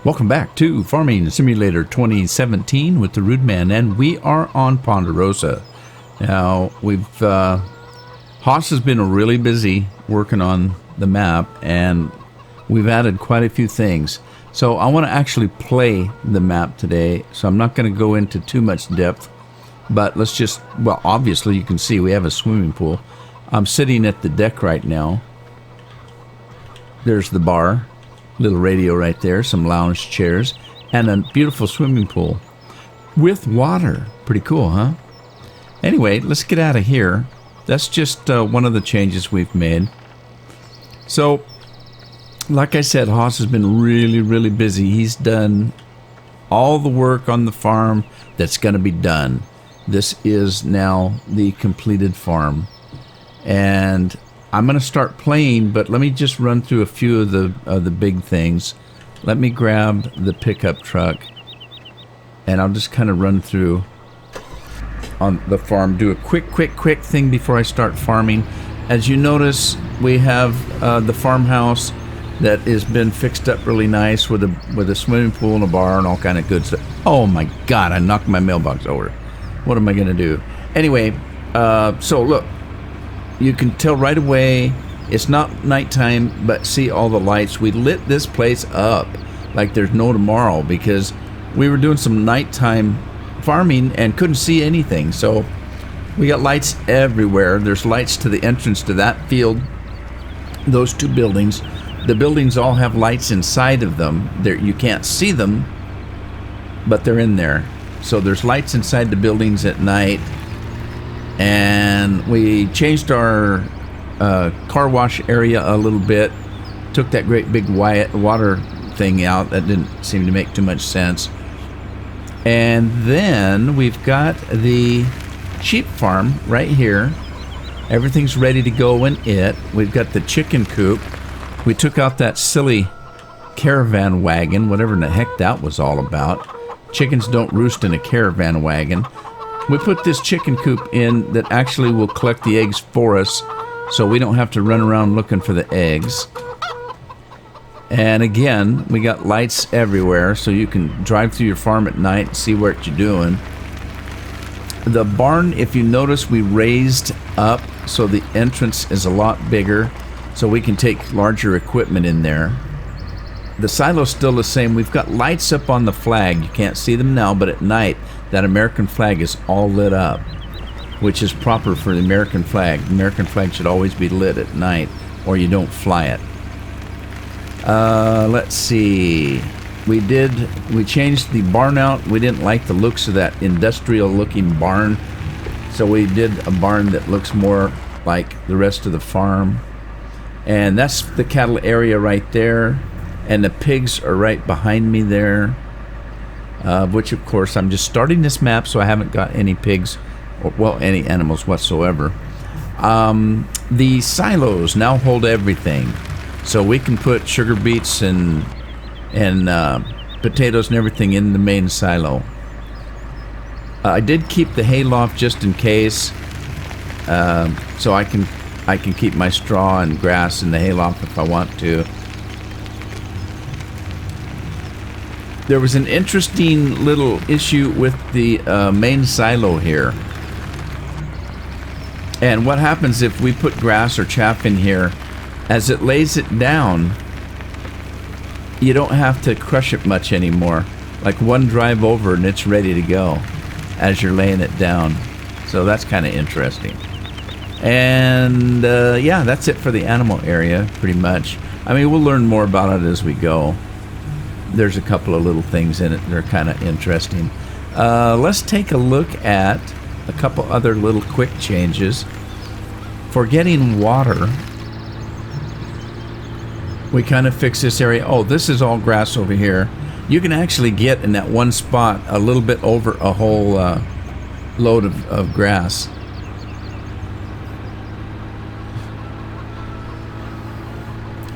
Welcome back to Farming Simulator 2017 with the Rude Man, and we are on Ponderosa. Now, Horsh has been really busy working on the map, and we've added quite a few things. So I want to actually play the map today, so I'm not going to go into too much depth, but let's just, well, obviously you can see we have a swimming pool. I'm sitting at the deck right now. There's the bar. Little radio right there, some lounge chairs, and a beautiful swimming pool with water. Pretty cool, huh? Anyway, let's get out of here. That's just one of the changes we've made. So, like I said, Horsh has been really busy. He's done all the work on the farm that's going to be done. This is now the completed farm. And I'm going to start playing, but let me just run through a few of the big things. Let me grab the pickup truck, and I'll just kind of run through on the farm, do a quick thing before I start farming. As you notice, we have the farmhouse that has been fixed up really nice with a swimming pool and a bar and all kind of good stuff. Oh my God, I knocked my mailbox over. What am I going to do? Anyway, so look. You can tell right away it's not nighttime, but see all the lights. We lit this place up like there's no tomorrow because we were doing some nighttime farming and couldn't see anything. So we got lights everywhere. There's lights to the entrance to that field, those two buildings. The buildings all have lights inside of them. You can't see them, but they're in there. So there's lights inside the buildings at night. And we changed our car wash area a little bit. Took that great big water thing out. That didn't seem to make too much sense. And then we've got the sheep farm right here. Everything's ready to go in it. We've got the chicken coop. We took out that silly caravan wagon, whatever the heck that was all about. Chickens don't roost in a caravan wagon. We put this chicken coop in that actually will collect the eggs for us, so we don't have to run around looking for the eggs. And again, we got lights everywhere, so you can drive through your farm at night and see what you're doing. The barn, if you notice, we raised up so the entrance is a lot bigger, so we can take larger equipment in there. The silo's still the same. We've got lights up on the flag. You can't see them now, but at night, that American flag is all lit up, which is proper for the American flag. The American flag should always be lit at night, or you don't fly it. Let's see. We changed the barn out. We didn't like the looks of that industrial-looking barn, so we did a barn that looks more like the rest of the farm. And that's the cattle area right there. And the pigs are right behind me there, which of course I'm just starting this map, so I haven't got any pigs, or, well, any animals whatsoever. The silos now hold everything, so we can put sugar beets and potatoes and everything in the main silo. I did keep the hayloft just in case, so I can keep my straw and grass in the hayloft if I want to. There was an interesting little issue with the main silo here. And what happens if we put grass or chaff in here, as it lays it down, you don't have to crush it much anymore. Like one drive over and it's ready to go as you're laying it down. So that's kind of interesting. And yeah, that's it for the animal area, pretty much. I mean, we'll learn more about it as we go. There's a couple of little things in it that are kind of interesting. Let's take a look at a couple other little quick changes. For getting water, we kind of fix this area. Oh, this is all grass over here. You can actually get in that one spot a little bit over a whole load of grass.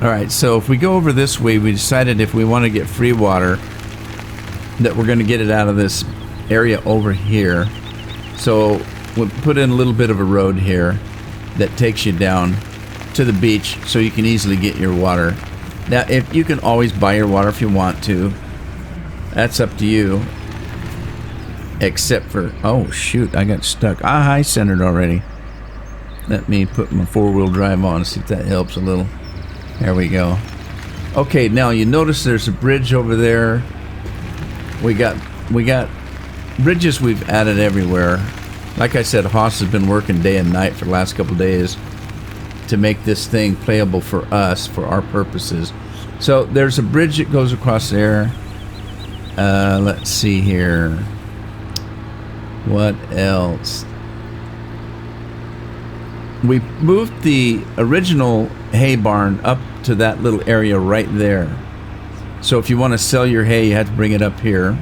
Alright, so if we go over this way, we decided if we want to get free water, that we're going to get it out of this area over here. So we'll put in a little bit of a road here that takes you down to the beach so you can easily get your water. Now, if you can always buy your water if you want to, That's up to you. Except for, oh shoot, I got stuck. I centered already. Let me put my 4-wheel drive on, see if that helps a little. There we go. Okay, now you notice there's a bridge over there. We got bridges we've added everywhere. Like I said, Haas has been working day and night for the last couple days to make this thing playable for us, for our purposes. So there's a bridge that goes across there. Let's see here. What else? We moved the original hay barn up to that little area right there. So if you want to sell your hay, you have to bring it up here.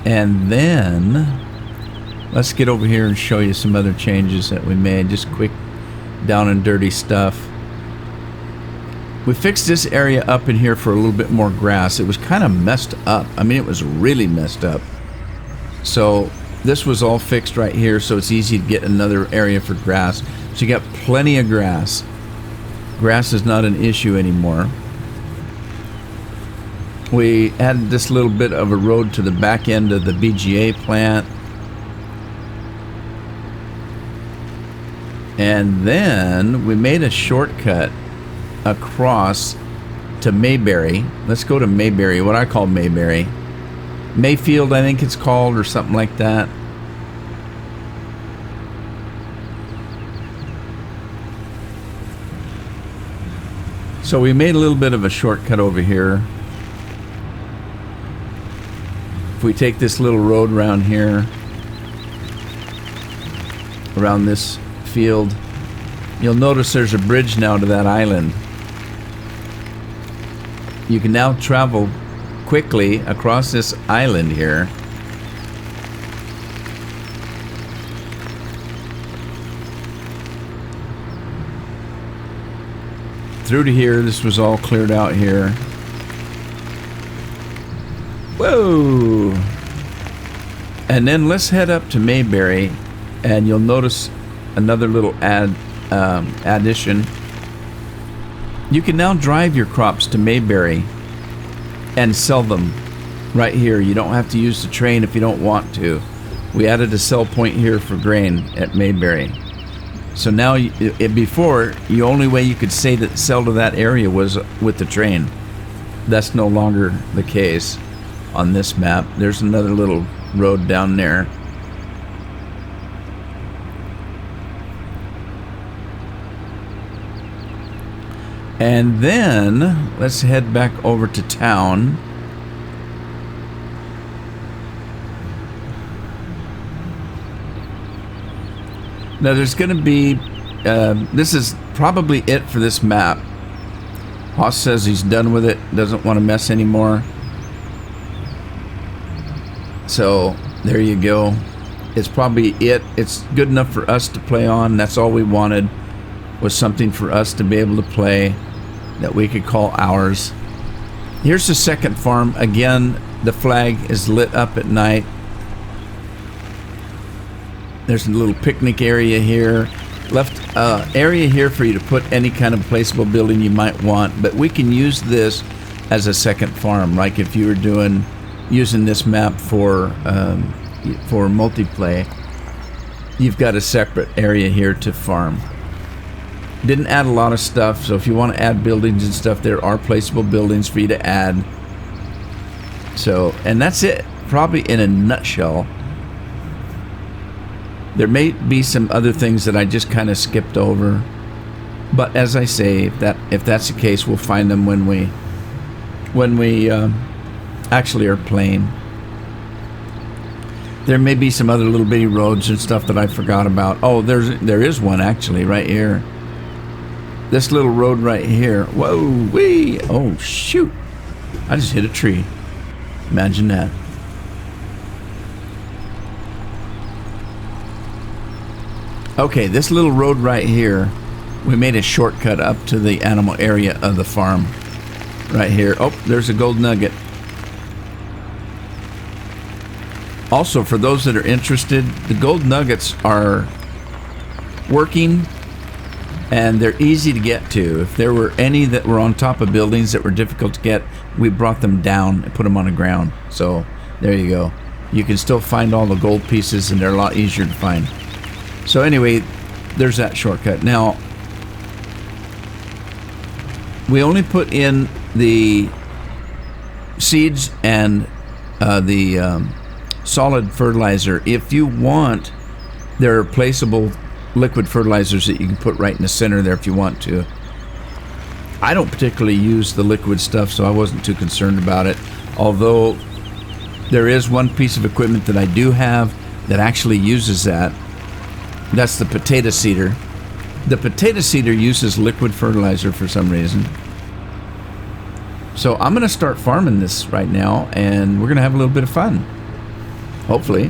And then let's get over here and show you some other changes that we made. Just quick down and dirty stuff. We fixed this area up in here for a little bit more grass. It was kind of messed up. I mean, it was really messed up. So this was all fixed right here, so it's easy to get another area for grass. So you got plenty of grass. Grass is not an issue anymore. We added this little bit of a road to the back end of the BGA plant. And then we made a shortcut across to Mayberry. Let's go to Mayberry, what I call Mayberry. Mayfield, I think it's called, or something like that. So we made a little bit of a shortcut over here. If we take this little road around here, around this field, you'll notice there's a bridge now to that island. You can now travel quickly across this island here. Through to here. This was all cleared out here. Whoa! And then let's head up to Mayberry, and you'll notice another little addition. You can now drive your crops to Mayberry and sell them right here. You don't have to use the train if you don't want to. We added a sell point here for grain at Mayberry. So now, before, the only way you could say that sell to that area was with the train. That's no longer the case on this map. There's another little road down there. And then let's head back over to town. Now there's going to be, this is probably it for this map. Haas says he's done with it, doesn't want to mess anymore. So there you go. It's probably it. It's good enough for us to play on. That's all we wanted, was something for us to be able to play that we could call ours. Here's the second farm. Again, the flag is lit up at night. There's a little picnic area here. Left area here for you to put any kind of placeable building you might want, but we can use this as a second farm. Like if you were using this map for multiplay, you've got a separate area here to farm. Didn't add a lot of stuff, so if you want to add buildings and stuff, there are placeable buildings for you to add. So, and that's it, probably in a nutshell. There may be some other things that I just kind of skipped over, but as I say, if that's the case, we'll find them when we actually are playing. There may be some other little bitty roads and stuff that I forgot about. Oh, there is one actually right here. This little road right here. Whoa, wee! Oh shoot! I just hit a tree. Imagine that. Okay, this little road right here, we made a shortcut up to the animal area of the farm. Right here. Oh, there's a gold nugget. Also, for those that are interested, the gold nuggets are working and they're easy to get to. If there were any that were on top of buildings that were difficult to get, we brought them down and put them on the ground. So there you go. You can still find all the gold pieces, and they're a lot easier to find. So anyway, there's that shortcut. Now, we only put in the seeds and the solid fertilizer. If you want, there are placeable liquid fertilizers that you can put right in the center there if you want to. I don't particularly use the liquid stuff, so I wasn't too concerned about it. Although there is one piece of equipment that I do have that actually uses that. That's the potato seeder. The potato seeder uses liquid fertilizer for some reason. So I'm going to start farming this right now, and we're going to have a little bit of fun. Hopefully.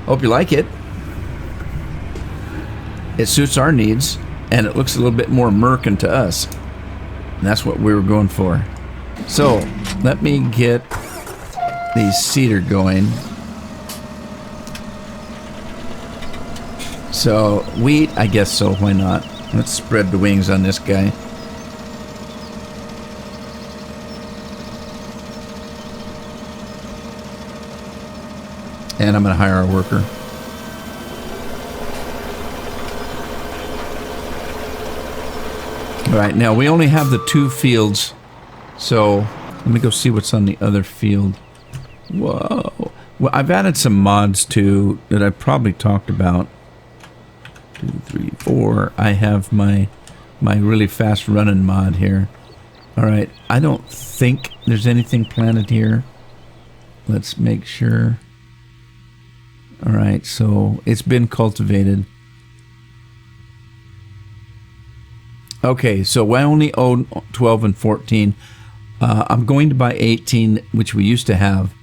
Hope you like it. It suits our needs, and it looks a little bit more American to us. And that's what we were going for. So, let me get the seeder going. So, wheat, I guess so, why not? Let's spread the wings on this guy. And I'm going to hire a worker. All right, now we only have the 2 fields, so let me go see what's on the other field. Whoa. Well, I've added some mods too that I've probably talked about. 2, 3, 4. I have my really fast running mod here. All right, I don't think there's anything planted here. Let's make sure. All right, so it's been cultivated. Okay, so I only own 12 and 14. I'm going to buy 18, which we used to have,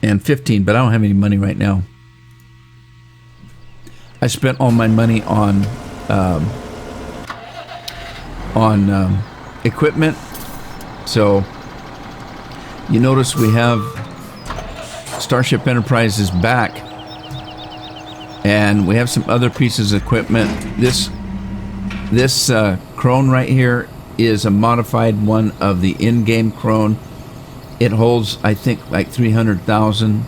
and 15, but I don't have any money right now. I spent all my money on equipment. So you notice we have Starship Enterprises back, and we have some other pieces of equipment. This Krone right here is a modified one of the in-game Krone. It holds, I think, like 300,000,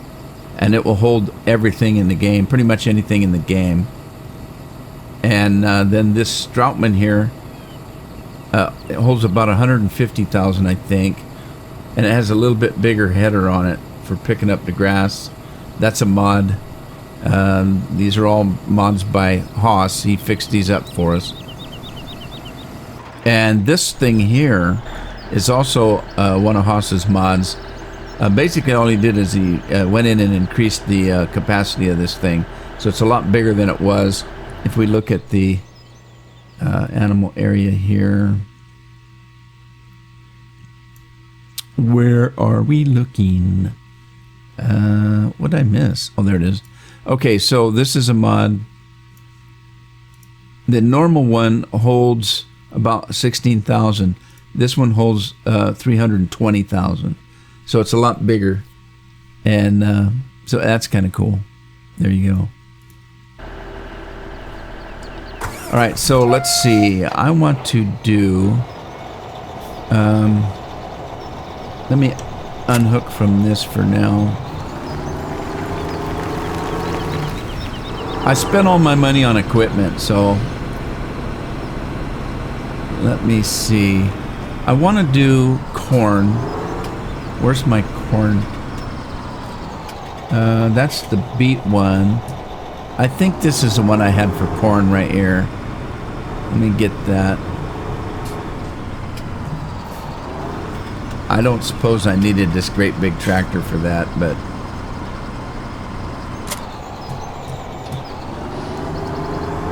and it will hold everything in the game, pretty much anything in the game. And then this Strautman here, it holds about 150,000, I think, and it has a little bit bigger header on it for picking up the grass. That's a mod. These are all mods by Haas. He fixed these up for us. And this thing here is also one of Haas's mods. Basically all he did is he went in and increased the capacity of this thing. So it's a lot bigger than it was. If we look at the animal area here. Where are we looking? What did I miss? Oh, there it is. Okay, so this is a mod. The normal one holds about 16,000. This one holds 320,000. So it's a lot bigger. And so that's kind of cool. There you go. All right, so let's see. I want to do... let me unhook from this for now. I spent all my money on equipment, so... Let me see. I want to do corn. Where's my corn? That's the beet one. I think this is the one I had for corn right here. Let me get that. I don't suppose I needed this great big tractor for that, but...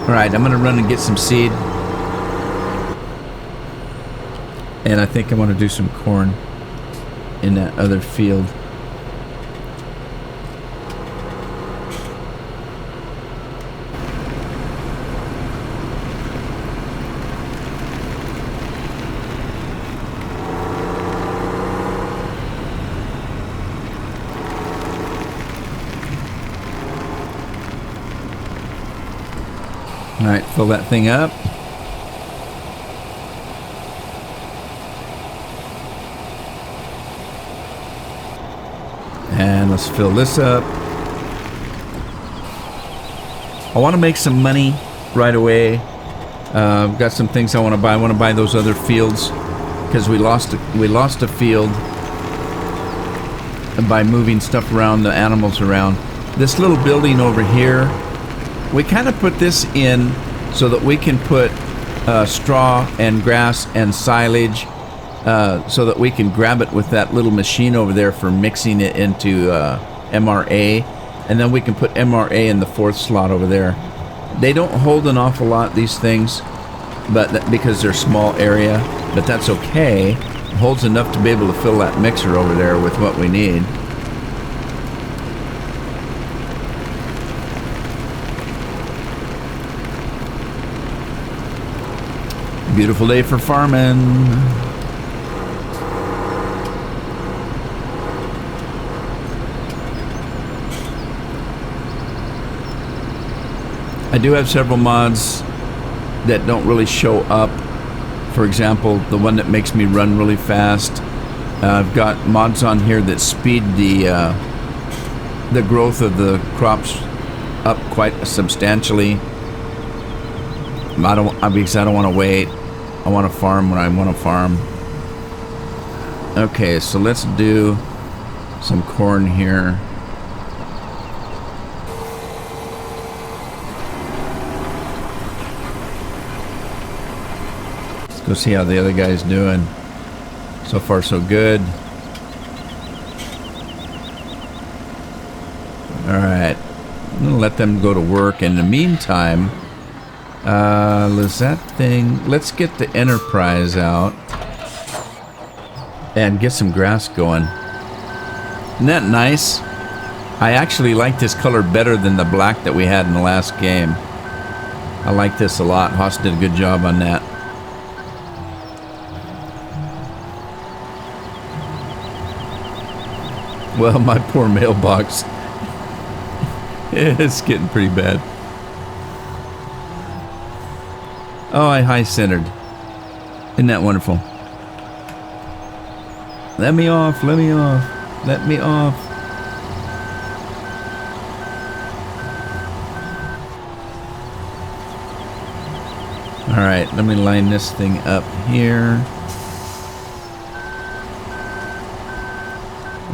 Alright, I'm going to run and get some seed. And I think I want to do some corn in that other field. All right, fill that thing up. And let's fill this up. I want to make some money right away. I've got some things I want to buy. I want to buy those other fields because we lost a field by moving stuff around, the animals around. This little building over here, we kind of put this in so that we can put straw and grass and silage so that we can grab it with that little machine over there for mixing it into MRA, and then we can put MRA in the fourth slot over there. They don't hold an awful lot, these things, but because they're small area, but that's okay. It holds enough to be able to fill that mixer over there with what we need. Beautiful day for farming. I do have several mods that don't really show up. For example, the one that makes me run really fast. I've got mods on here that speed the growth of the crops up quite substantially. Because I don't want to wait. I want to farm when I want to farm. Okay, so let's do some corn here. Go see how the other guy's doing. So far, so good. Alright. I'm going to let them go to work. In the meantime, let's get the Enterprise out and get some grass going. Isn't that nice? I actually like this color better than the black that we had in the last game. I like this a lot. Haas did a good job on that. Well, my poor mailbox. It's getting pretty bad. Oh, I high-centered. Isn't that wonderful? Let me off, let me off, let me off. Alright, let me line this thing up here.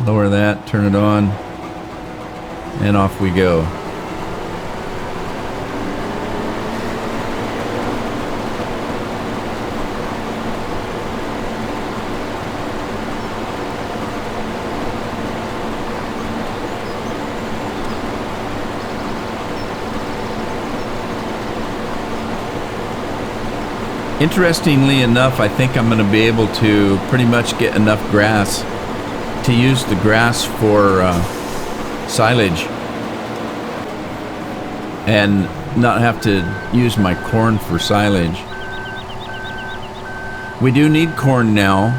Lower that, turn it on, and off we go. Interestingly enough, I think I'm going to be able to pretty much get enough grass to use the grass for silage and not have to use my corn for silage. We do need corn now.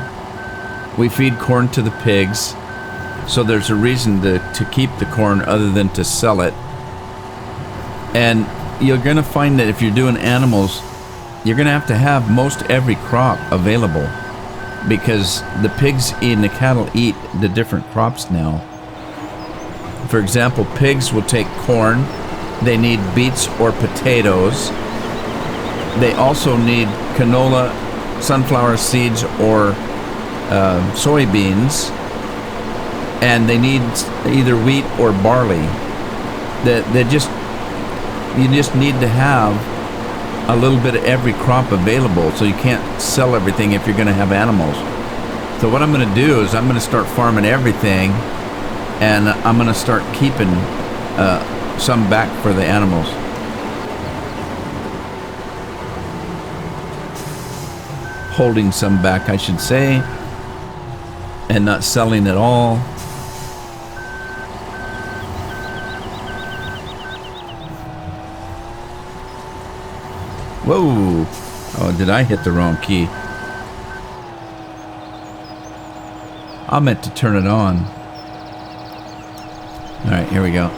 We feed corn to the pigs, so there's a reason to keep the corn other than to sell it. And you're going to find that if you're doing animals, you're going to have most every crop available, because the pigs and the cattle eat the different crops now. For example, pigs will take corn. They need beets or potatoes. They also need canola, sunflower seeds, or soybeans. And they need either wheat or barley. You just need to have a little bit of every crop available, so you can't sell everything if you're going to have animals. So what I'm going to do is I'm going to start farming everything, and I'm going to start keeping some back for the animals. Holding some back, I should say, and not selling it all. Whoa! Oh, did I hit the wrong key? I meant to turn it on. Alright, here we go.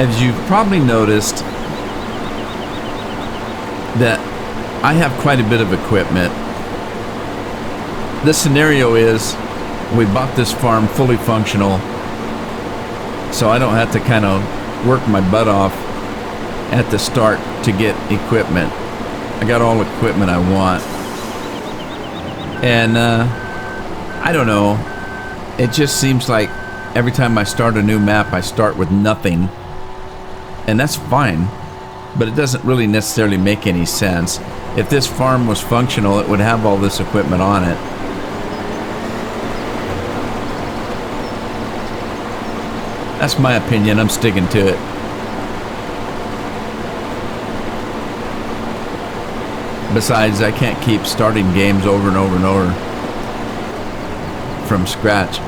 as you've probably noticed, that I have quite a bit of equipment. The scenario is we bought this farm fully functional, so I don't have to kind of work my butt off at the start to get equipment. I got all the equipment I want. And I don't know, it just seems like every time I start a new map, I start with nothing. And that's fine, but it doesn't really necessarily make any sense. If this farm was functional, it would have all this equipment on it. That's my opinion. I'm sticking to it. Besides, I can't keep starting games over and over and over from scratch.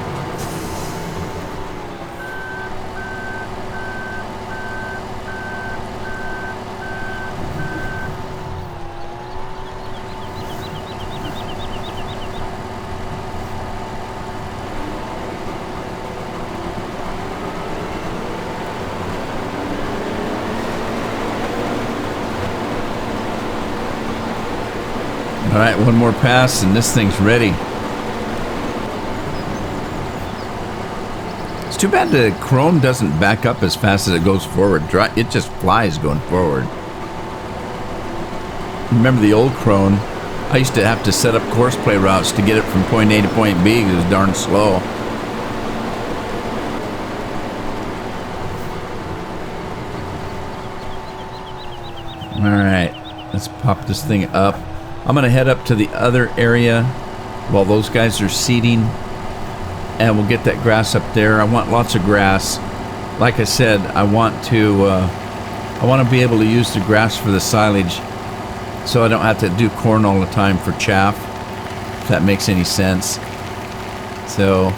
All right, one more pass and this thing's ready. It's too bad the Krone doesn't back up as fast as it goes forward. It just flies going forward. Remember the old Krone? I used to have to set up courseplay routes to get it from point A to point B because it was darn slow. All right, let's pop this thing up. I'm going to head up to the other area while those guys are seeding, and we'll get that grass up there. I want lots of grass. Like I said, I want to be able to use the grass for the silage, so I don't have to do corn all the time for chaff, if that makes any sense. So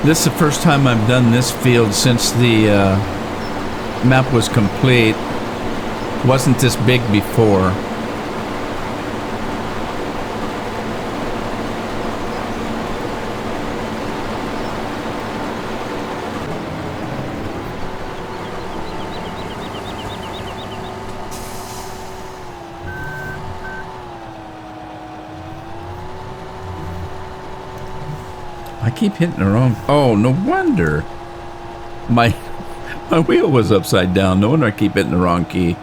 this is the first time I've done this field since the map was complete. Wasn't this big before. I keep hitting the wrong. Oh, no wonder. My wheel was upside down. No wonder I keep hitting the wrong key.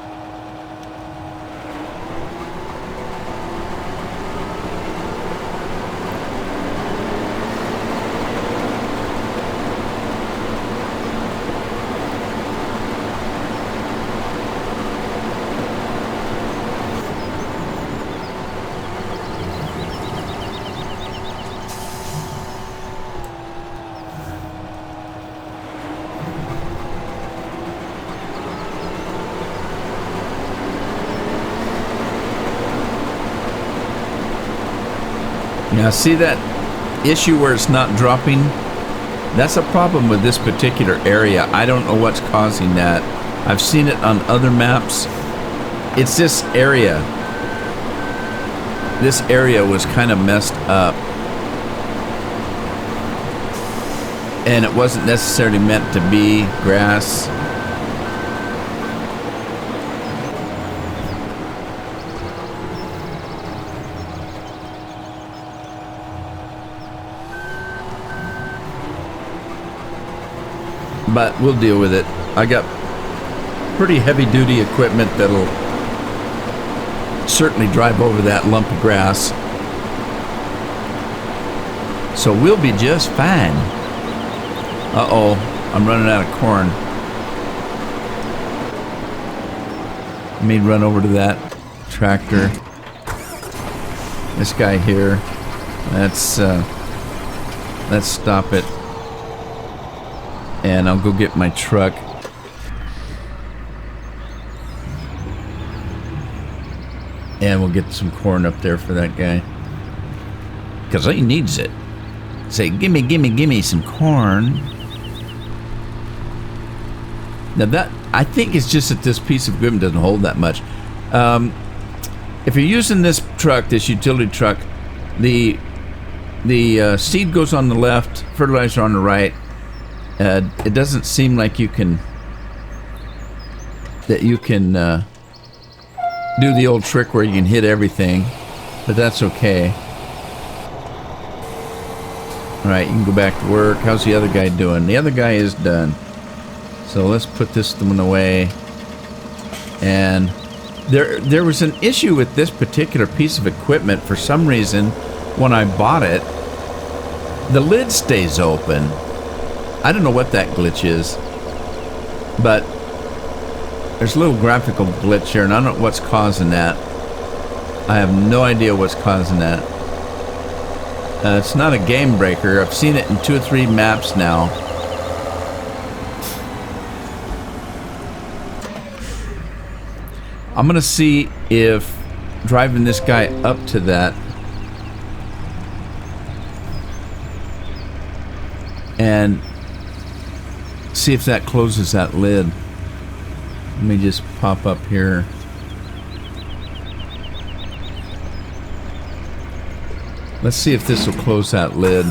Now see that issue where it's not dropping? That's a problem with this particular area. I don't know what's causing that. I've seen it on other maps. It's this area. This area was kind of messed up. And it wasn't necessarily meant to be grass. but we'll deal with it. I got pretty heavy-duty equipment that'll certainly drive over that lump of grass. So we'll be just fine. Uh-oh, I'm running out of corn. Let me run over to that tractor. This guy here. Let's stop it. And I'll go get my truck. And we'll get some corn up there for that guy. Because he needs it. Say, gimme some corn. Now that, I think it's just that this piece of equipment doesn't hold that much. If you're using this truck, this utility truck, the seed goes on the left, fertilizer on the right. It doesn't seem like you can do the old trick where you can hit everything, but that's okay. All right, you can go back to work. How's the other guy doing? The other guy is done. So let's put this one away. And there was an issue with this particular piece of equipment. For some reason, when I bought it, the lid stays open. I don't know what that glitch is, but there's a little graphical glitch here, and I don't know what's causing that. I have no idea what's causing that. It's not a game breaker. I've seen it in 2 or 3 maps now. I'm gonna see if driving this guy up to that and see if that closes that lid. Let me just pop up here. Let's see if this will close that lid.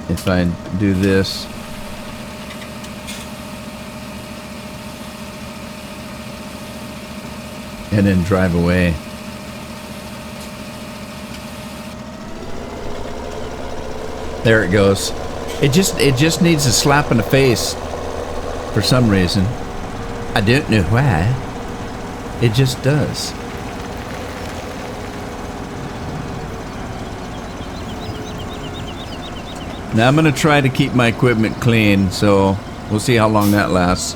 If I do this. And then drive away. There it goes. It just needs a slap in the face for some reason. I don't know why. It just does. Now I'm going to try to keep my equipment clean, so we'll see how long that lasts.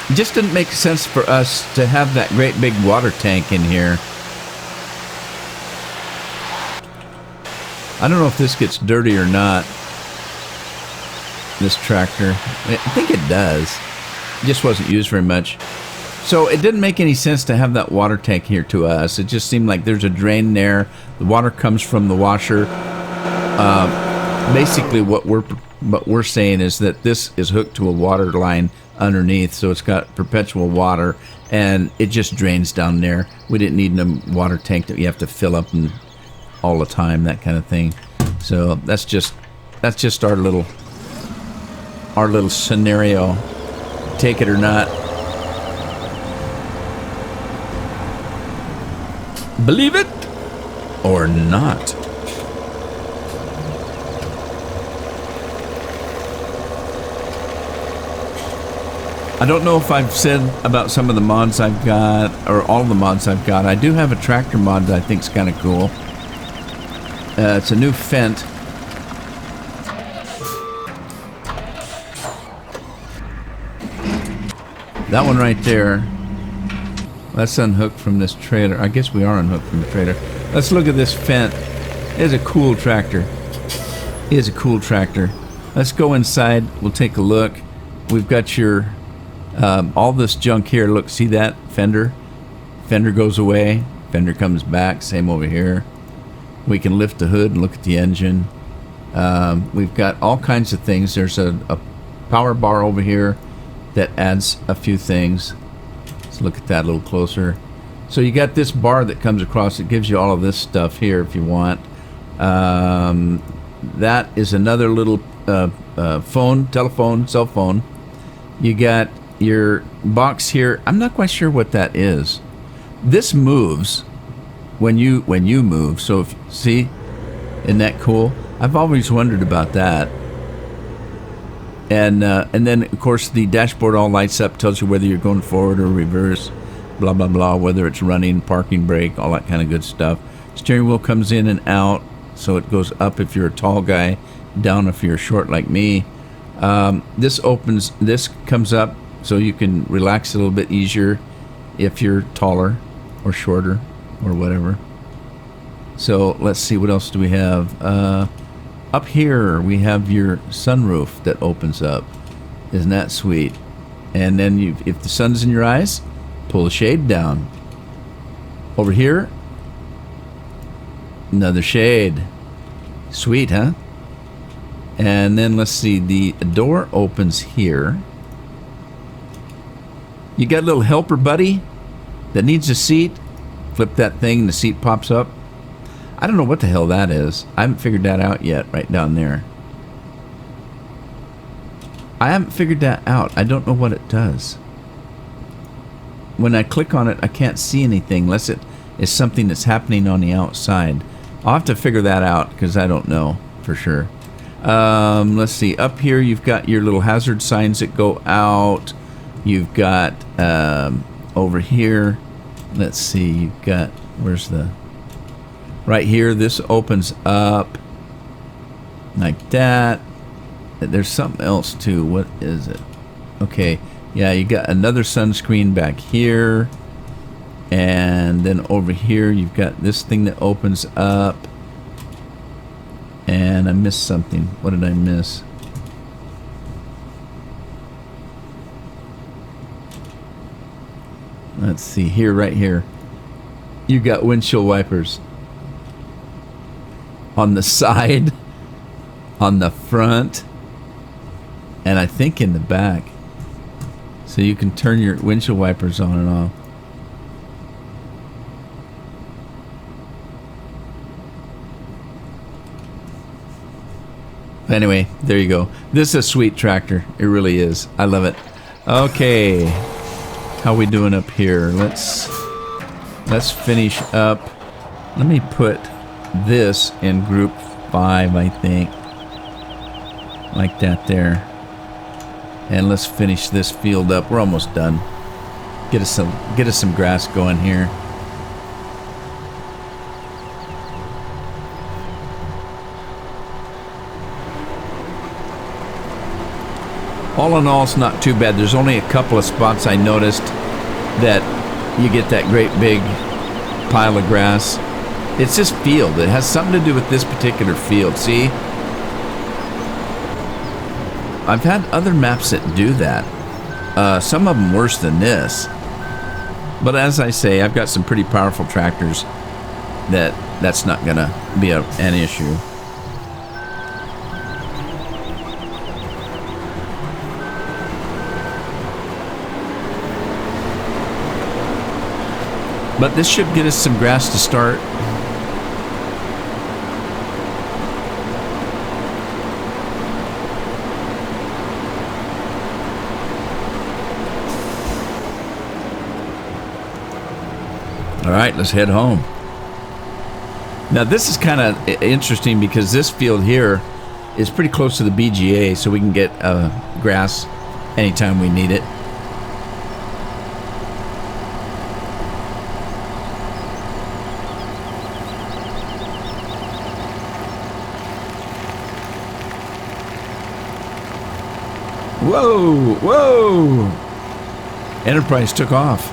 It just didn't make sense for us to have that great big water tank in here. I don't know if this gets dirty or not. This tractor. I think it does. It just wasn't used very much. So it didn't make any sense to have that water tank here to us. It just seemed like there's a drain there. The water comes from the washer. Basically what we're saying is that this is hooked to a water line underneath, so it's got perpetual water, and it just drains down there. We didn't need a water tank that you have to fill up and all the time, that kind of thing. So that's just our little scenario. Take it or not. Believe it or not. I don't know if I've said about some of the mods I've got, or all of the mods I've got. I do have a tractor mod that I think is kind of cool. It's a new Fendt. That one right there. Let's unhook from this trailer. I guess we are unhooked from the trailer. Let's look at this Fendt. It's a cool tractor. It is a cool tractor. Let's go inside. We'll take a look. We've got your all this junk here. Look, see that fender? Fender goes away. Fender comes back. Same over here. We can lift the hood and look at the engine. We've got all kinds of things. There's a power bar over here that adds a few things. Let's look at that a little closer. So you got this bar that comes across. It gives you all of this stuff here if you want. That is another little telephone, cell phone. You got your box here. I'm not quite sure what that is. This moves when you move. So if, see, isn't that cool? I've always wondered about that. And then of course the dashboard all lights up, tells you whether you're going forward or reverse, blah blah blah, whether it's running, parking brake, all that kind of good stuff. Steering wheel comes in and out, so it goes up if you're a tall guy, down if you're short like me. This comes up so you can relax a little bit easier if you're taller or shorter or whatever. So let's see, what else do we have? Up here we have your sunroof that opens up. Isn't that sweet? And then if the sun's in your eyes, pull the shade down. Over here, another shade. Sweet, huh? And then let's see, the door opens here. You got a little helper buddy that needs a seat. Flip that thing and the seat pops up. I don't know what the hell that is. I haven't figured that out yet, right down there. I haven't figured that out. I don't know what it does. When I click on it, I can't see anything unless it is something that's happening on the outside. I'll have to figure that out because I don't know for sure. Let's see. Up here, you've got your little hazard signs that go out. You've got over here. Let's see. You've got, where's the... Right here, this opens up like that. There's something else too. What is it? Okay, yeah, you got another sunscreen back here. And then over here, you've got this thing that opens up. And I missed something. What did I miss? Let's see, here, right here. You got windshield wipers. On the side, on the front, and I think in the back. So you can turn your windshield wipers on and off. Anyway, there you go. This is a sweet tractor. It really is. I love it. Okay. How we doing up here? Let's finish up. Let me put this in group 5, I think, like that there, and let's finish this field up. We're almost done. Get us some grass going here. All in all, it's not too bad. There's only a couple of spots I noticed that you get that great big pile of grass. It's this field. It has something to do with this particular field. See? I've had other maps that do that. Some of them worse than this. But as I say, I've got some pretty powerful tractors that's not going to be an issue. But this should get us some grass to start. All right, let's head home. Now this is kind of interesting because this field here is pretty close to the BGA, so we can get grass anytime we need it. Whoa, whoa! Enterprise took off.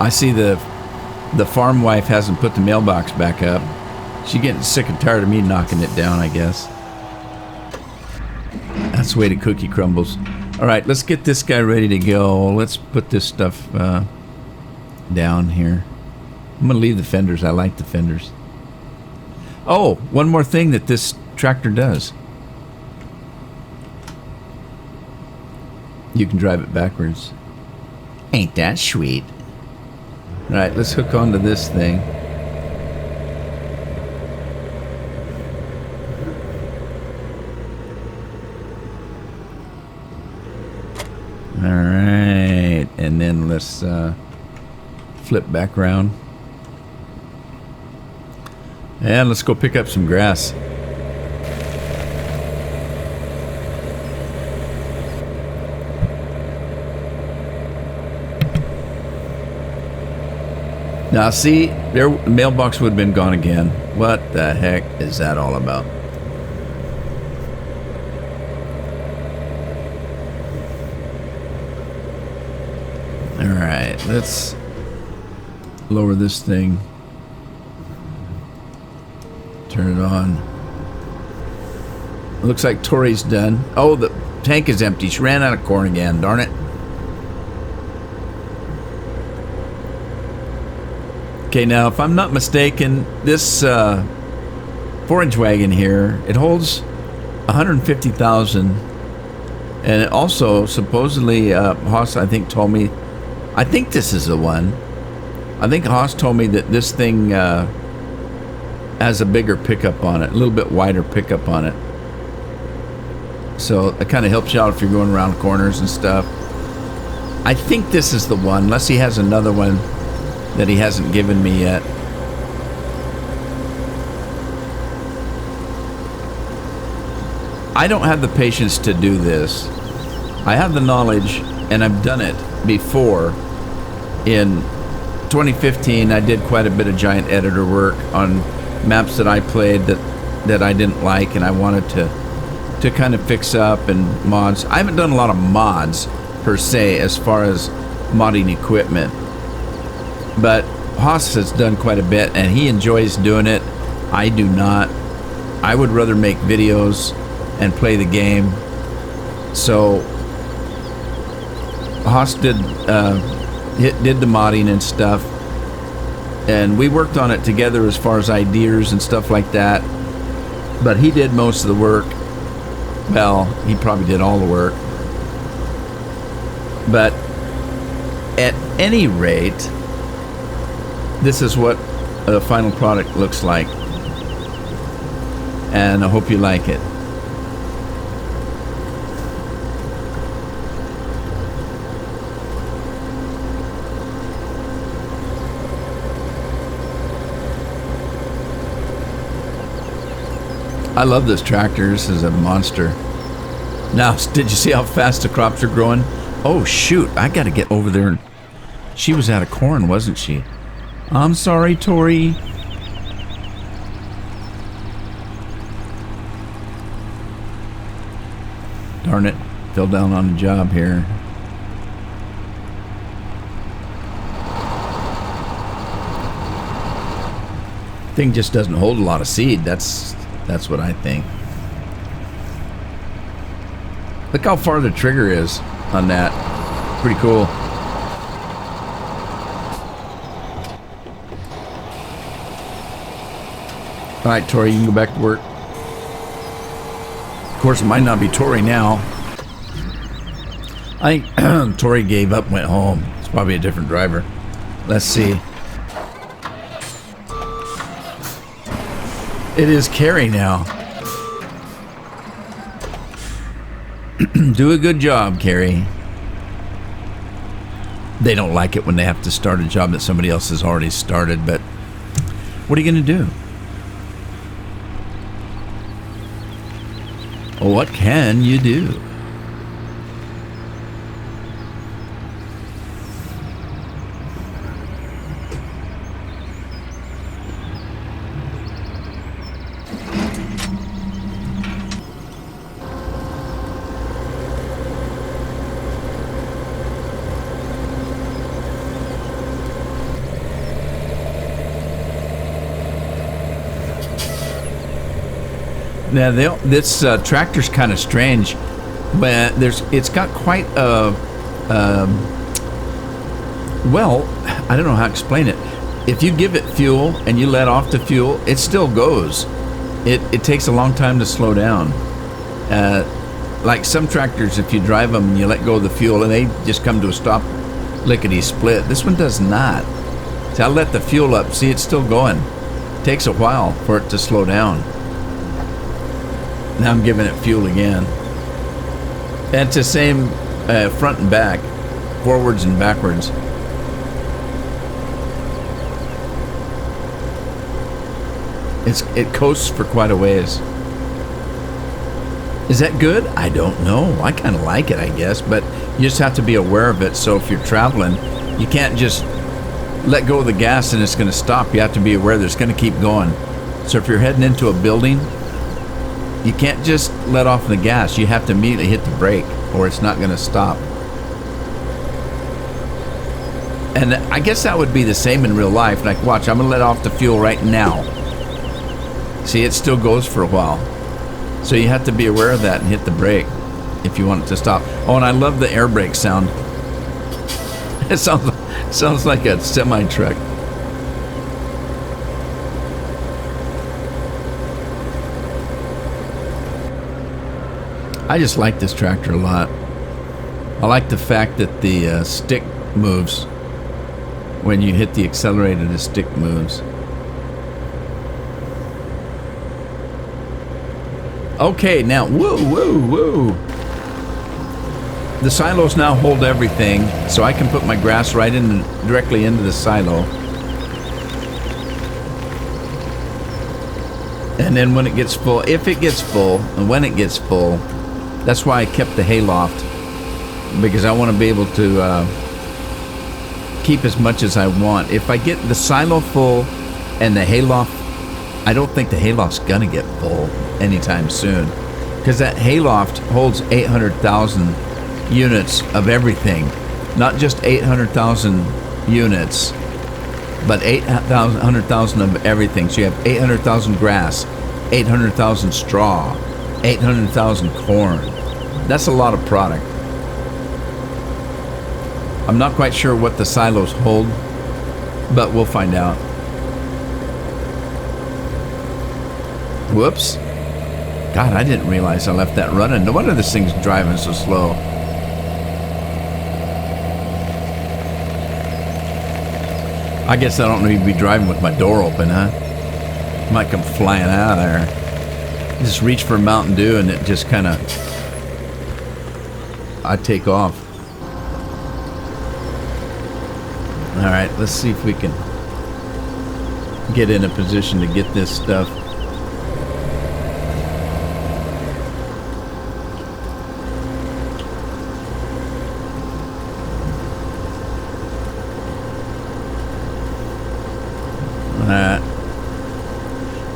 I see the farm wife hasn't put the mailbox back up. She's getting sick and tired of me knocking it down, I guess. That's the way the cookie crumbles. All right, let's get this guy ready to go. Let's put this stuff down here. I'm going to leave the fenders. I like the fenders. Oh, one more thing that this tractor does. You can drive it backwards. Ain't that sweet? All right, let's hook onto this thing. All right, and then let's flip back around. And let's go pick up some grass. Now see, their mailbox would have been gone again. What the heck is that all about? Alright, let's lower this thing. Turn it on. It looks like Tori's done. Oh, the tank is empty. She ran out of corn again, darn it. Okay, now if I'm not mistaken, this 4-inch wagon here, it holds 150,000, and it also supposedly Haas, I think, told me, I think this is the one. I think Haas told me that this thing has a bigger pickup on it, a little bit wider pickup on it. So it kind of helps you out if you're going around corners and stuff. I think this is the one, unless he has another one that he hasn't given me yet. I don't have the patience to do this. I have the knowledge, and I've done it before. In 2015, I did quite a bit of giant editor work on maps that I played that I didn't like, and I wanted to kind of fix up and mods. I haven't done a lot of mods per se as far as modding equipment, but Haas has done quite a bit, and he enjoys doing it. I do not. I would rather make videos and play the game. So Haas did the modding and stuff, and we worked on it together as far as ideas and stuff like that, but he did most of the work. Well, he probably did all the work, but at any rate, this is what the final product looks like, and I hope you like it. I love this tractor. This is a monster. Now, did you see how fast the crops are growing? Oh, shoot. I got to get over there. And she was out of corn, wasn't she? I'm sorry, Tori. Darn it. Fell down on the job here. Thing just doesn't hold a lot of seed. That's what I think. Look how far the trigger is on that. Pretty cool. All right, Tori, you can go back to work. Of course, it might not be Tori now. I think Tori gave up and went home. It's probably a different driver. Let's see. It is Carrie now. Do a good job, Carrie. They don't like it when they have to start a job that somebody else has already started, but what are you going to do? What can you do? Now, this tractor's kind of strange, but it's got quite a, well, I don't know how to explain it. If you give it fuel and you let off the fuel, it still goes. It takes a long time to slow down. like some tractors, if you drive them and you let go of the fuel and they just come to a stop lickety-split. This one does not. See, I let the fuel up. See, it's still going. It takes a while for it to slow down. Now I'm giving it fuel again. And it's the same front and back, forwards and backwards. It coasts for quite a ways. Is that good? I don't know. I kind of like it, I guess, but you just have to be aware of it. So if you're traveling, you can't just let go of the gas and it's going to stop. You have to be aware that it's going to keep going. So if you're heading into a building, you can't just let off the gas. You have to immediately hit the brake or it's not going to stop. And I guess that would be the same in real life. Like, watch, I'm going to let off the fuel right now. See, it still goes for a while. So you have to be aware of that and hit the brake if you want it to stop. Oh, and I love the air brake sound. It sounds like a semi-truck. I just like this tractor a lot. I like the fact that the stick moves. When you hit the accelerator, the stick moves. Okay, now, whoa. The silos now hold everything, so I can put my grass right in directly into the silo. And then when it gets full, if it gets full, and when it gets full, that's why I kept the hayloft, because I want to be able to keep as much as I want. If I get the silo full and the hayloft, I don't think the hayloft's gonna get full anytime soon, because that hayloft holds 800,000 units of everything, not just 800,000 units, but 800,000 of everything. So you have 800,000 grass, 800,000 straw, 800,000 corn. That's a lot of product. I'm not quite sure what the silos hold, but we'll find out. Whoops. God, I didn't realize I left that running. No wonder this thing's driving so slow. I guess I don't need to be driving with my door open, huh? Might come flying out of there. Just reach for Mountain Dew and it just kind of... I take off. Alright, let's see if we can get in a position to get this stuff.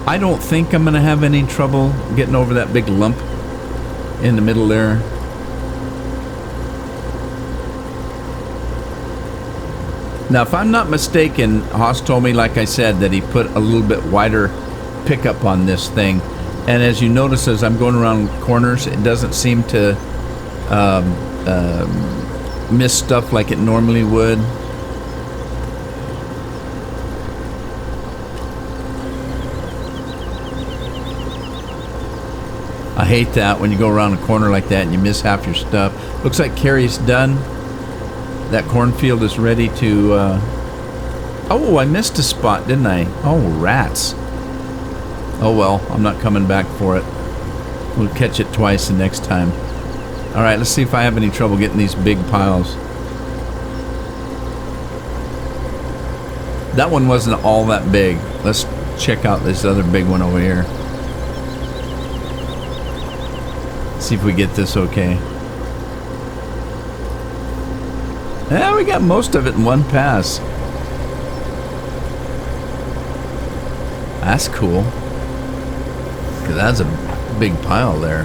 I don't think I'm going to have any trouble getting over that big lump in the middle there. Now, if I'm not mistaken, Haas told me, like I said, that he put a little bit wider pickup on this thing. And as you notice, as I'm going around corners, it doesn't seem to miss stuff like it normally would. I hate that when you go around a corner like that and you miss half your stuff. Looks like carry's done. That cornfield is ready to... Oh, I missed a spot, didn't I? Oh, rats. Oh, well, I'm not coming back for it. We'll catch it twice the next time. All right, let's see if I have any trouble getting these big piles. That one wasn't all that big. Let's check out this other big one over here. See if we get this okay. Yeah, we got most of it in one pass. That's cool. 'Cause that's a big pile there.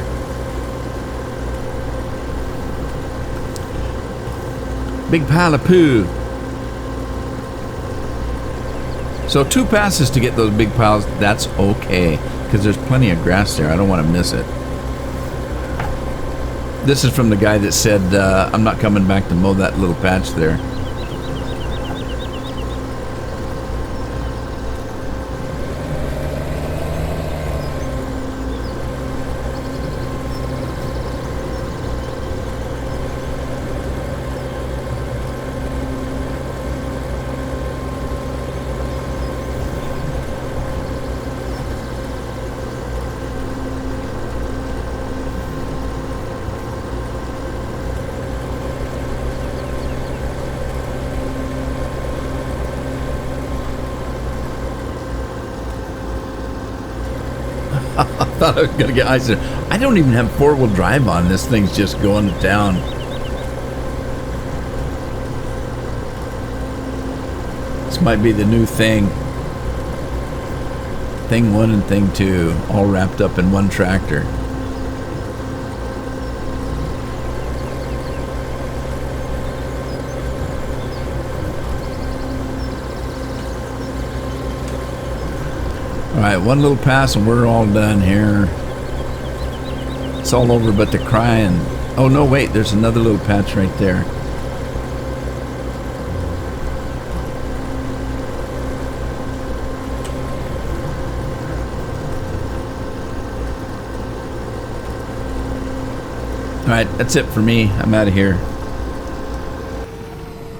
Big pile of poo. So 2 passes to get those big piles. That's okay, because there's plenty of grass there. I don't want to miss it. This is from the guy that said, I'm not coming back to mow that little patch there. thought I was going to get ice. I don't even have four-wheel drive on. This thing's just going to town. This might be the new thing. Thing 1 and Thing 2, all wrapped up in one tractor. Alright, one little pass and we're all done here. It's all over but the crying. Oh no, wait, there's another little patch right there. Alright, that's it for me. I'm out of here.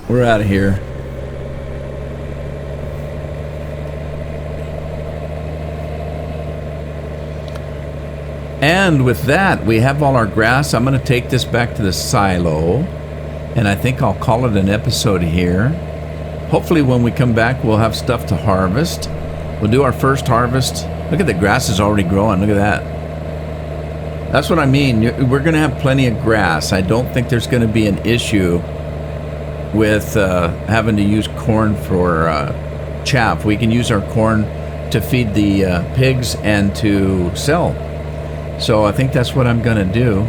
We're out of here. And with that, we have all our grass. I'm going to take this back to the silo, and I think I'll call it an episode here. Hopefully when we come back, we'll have stuff to harvest. We'll do our first harvest. Look at the grass is already growing. Look at that. That's what I mean. We're going to have plenty of grass. I don't think there's going to be an issue with having to use corn for chaff. We can use our corn to feed the pigs and to sell. So I think that's what I'm going to do.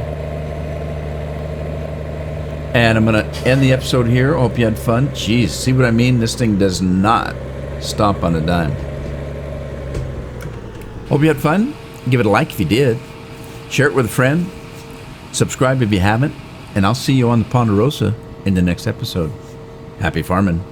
And I'm going to end the episode here. Hope you had fun. Jeez, see what I mean? This thing does not stop on a dime. Hope you had fun. Give it a like if you did. Share it with a friend. Subscribe if you haven't. And I'll see you on the Ponderosa in the next episode. Happy farming.